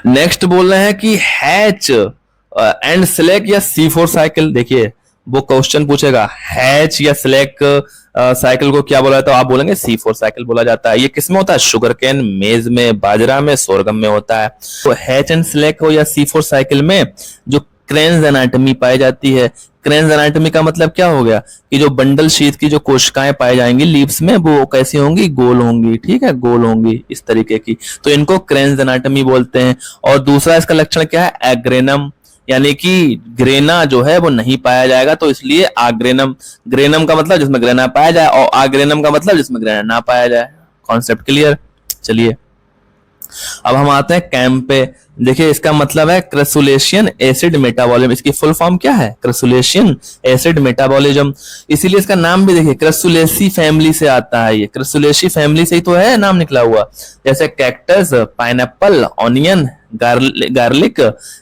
नेक्स्ट बोल रहे हैं कि हैच एंड स्लेक या C4 साइकिल। देखिए वो क्वेश्चन पूछेगा हैच या स्लेक साइकिल को क्या बोला जाता है, आप बोलेंगे C4 साइकिल बोला जाता है। ये किसमें होता है, शुगर केन, मेज में, बाजरा में, सोरगम में होता है। तो हैच एंड स्लेक हो या C4 साइकिल में जो क्रेन्स एनाटॉमी पाई जाती है, क्रेन्स एनाटॉमी का मतलब क्या हो गया कि जो बंडल शीथ की जो कोशिकाएं पाई जाएंगी लीव्स में वो कैसी होंगी, गोल होंगी, ठीक है, गोल होंगी इस तरीके की, तो इनको क्रेन्स एनाटॉमी बोलते हैं। और दूसरा इसका लक्षण क्या है, एग्रेनम, यानी कि ग्रेना जो है वो नहीं पाया जाएगा, तो इसलिए आग्रेनम, ग्रेनम का मतलब जिसमें ग्रेना पाया जाए और आग्रेनम का मतलब जिसमें ग्रेना ना पाया जाए। Concept clear. चलिए अब हम आते हैं कैम्प पे। देखिए इसका मतलब है क्रसुलेशियन एसिड मेटाबॉलिज्म, इसकी फुल फॉर्म क्या है, क्रसुलेशियन एसिड मेटाबॉलिज्म, इसीलिए इसका नाम भी देखिए क्रसुलेसी फैमिली से आता है, ये क्रसुलेसी फैमिली से ही तो है नाम निकला हुआ, जैसे cactus, pineapple, onion, garlic,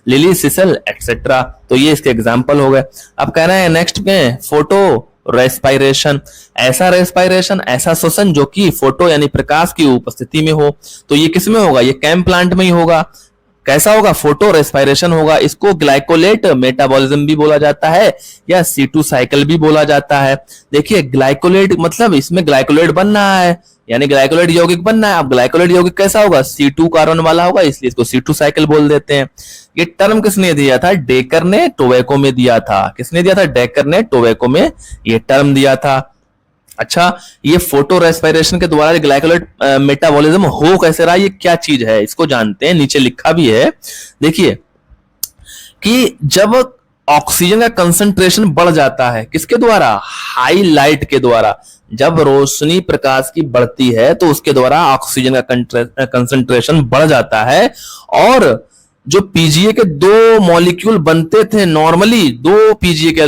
lily, Sical etcetera. तो ये इसके एग्जाम्पल हो गए। अब कह रहे हैं नेक्स्ट में फोटो रेस्पायरेशन, ऐसा रेस्पायरेशन, ऐसा श्वसन जो कि फोटो यानी प्रकाश की उपस्थिति में हो। तो ये किस में होगा, ये कैम्प प्लांट में ही होगा। कैसा होगा, फोटो रेस्पायरेशन होगा। इसको ग्लाइकोलेट मेटाबॉलिज्म भी बोला जाता है या C2 साइकिल भी बोला जाता है। देखिए ग्लाइकोलेट मतलब इसमें ग्लाइकोलेट बन रहा है, यानी ग्लाइकोलेट यौगिक बनना है। अब ग्लाइकोलेट यौगिक कैसा होगा, C2 कार्बन वाला होगा, इसलिए इसको C2 साइकिल बोल देते हैं। ये टर्म किसने दिया था, डेकर ने टोबैको में दिया था। किसने दिया था, डेकर ने टोबैको में ये टर्म दिया था। अच्छा ये फोटो रेस्पिरेशन के द्वारा ग्लाइकोलेट मेटाबॉलिज्म हो कैसे रहा, ये क्या चीज है इसको जानते हैं, नीचे लिखा भी है। देखिए कि जब ऑक्सीजन का कंसंट्रेशन बढ़ जाता है। किसके द्वारा? हाई लाइट के द्वारा। जब रोशनी प्रकाश की बढ़ती है तो उसके द्वारा ऑक्सीजन का कंसंट्रेशन बढ़ जाता है, और जो पीजीए के दो मॉलिक्यूल बनते थे, नॉर्मली दो पीजीए के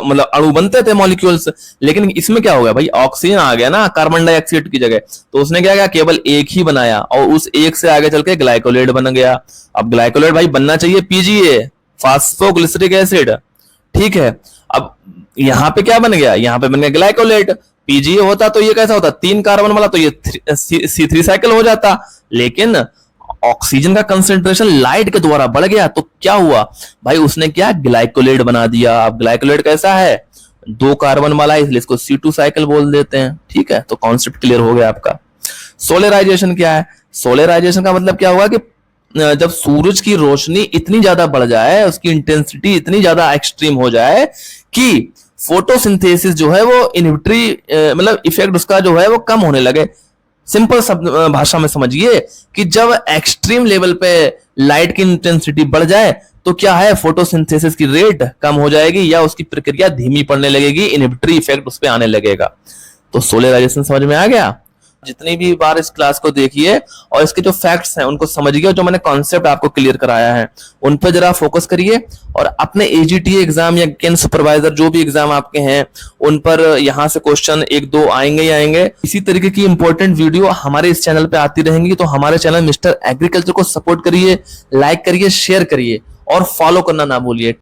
मतलब अणु बनते थे, मॉलिक्यूल्स, लेकिन इसमें क्या हो गया भाई, ऑक्सीजन आ गया ना कार्बन डाइऑक्साइड की जगह, तो उसने क्या किया, केवल एक ही बनाया, और उस एक से आगे चल के ग्लाइकोलेट बन गया। अब ग्लाइकोलेट भाई बनना चाहिए पीजीए, फास्फोग्लिसरिक एसिड, ठीक है। अब यहां पे क्या बन गया, यहां पे बन गया ग्लाइकोलेट। पीजीए होता तो ये कैसा होता, 3 कार्बन वाला, तो ये C3 साइकिल हो जाता, लेकिन ऑक्सीजन का कंसेंट्रेशन लाइट के द्वारा बढ़ गया, तो क्या हुआ भाई, उसने क्या ग्लाइकोलेट बना दिया। अब ग्लाइकोलेट कैसा है, 2 कार्बन वाला है, इसलिए इसको C2 साइकिल बोल देते हैं, ठीक है। तो कॉन्सेप्ट क्लियर हो गया आपका। सोलराइजेशन क्या है? सोलराइजेशन का मतलब क्या हुआ कि जब सूरज की रोशनी इतनी ज्यादा बढ़ जाए, उसकी इंटेंसिटी इतनी ज्यादा एक्सट्रीम हो जाए कि फोटोसिंथेसिस जो है वो इनहिबिटरी मतलब इफेक्ट उसका जो है वो कम होने लगे। सिंपल भाषा में समझिए कि जब एक्सट्रीम लेवल पे लाइट की इंटेंसिटी बढ़ जाए तो क्या है, फोटोसिंथेसिस की रेट कम हो जाएगी या उसकी प्रक्रिया धीमी पड़ने लगेगी, इनहिबिटरी इफेक्ट उस पर आने लगेगा। तो सोलराइजेशन समझ में आ गया। जितनी भी बार इस क्लास को देखिए और इसके जो फैक्ट्स हैं उनको समझिए, जो मैंने कॉन्सेप्ट आपको क्लियर कराया है उन पर जरा फोकस करिए, और अपने एजीटीए एग्जाम या कैन सुपरवाइजर जो भी एग्जाम आपके हैं उन पर यहां से क्वेश्चन 1-2 आएंगे ही आएंगे। इसी तरीके की इंपॉर्टेंट वीडियो हमारे इस चैनल पे आती रहेंगी, तो हमारे चैनल मिस्टर एग्रीकल्चर को सपोर्ट करिए, लाइक करिए, शेयर करिए और फॉलो करना ना भूलिए।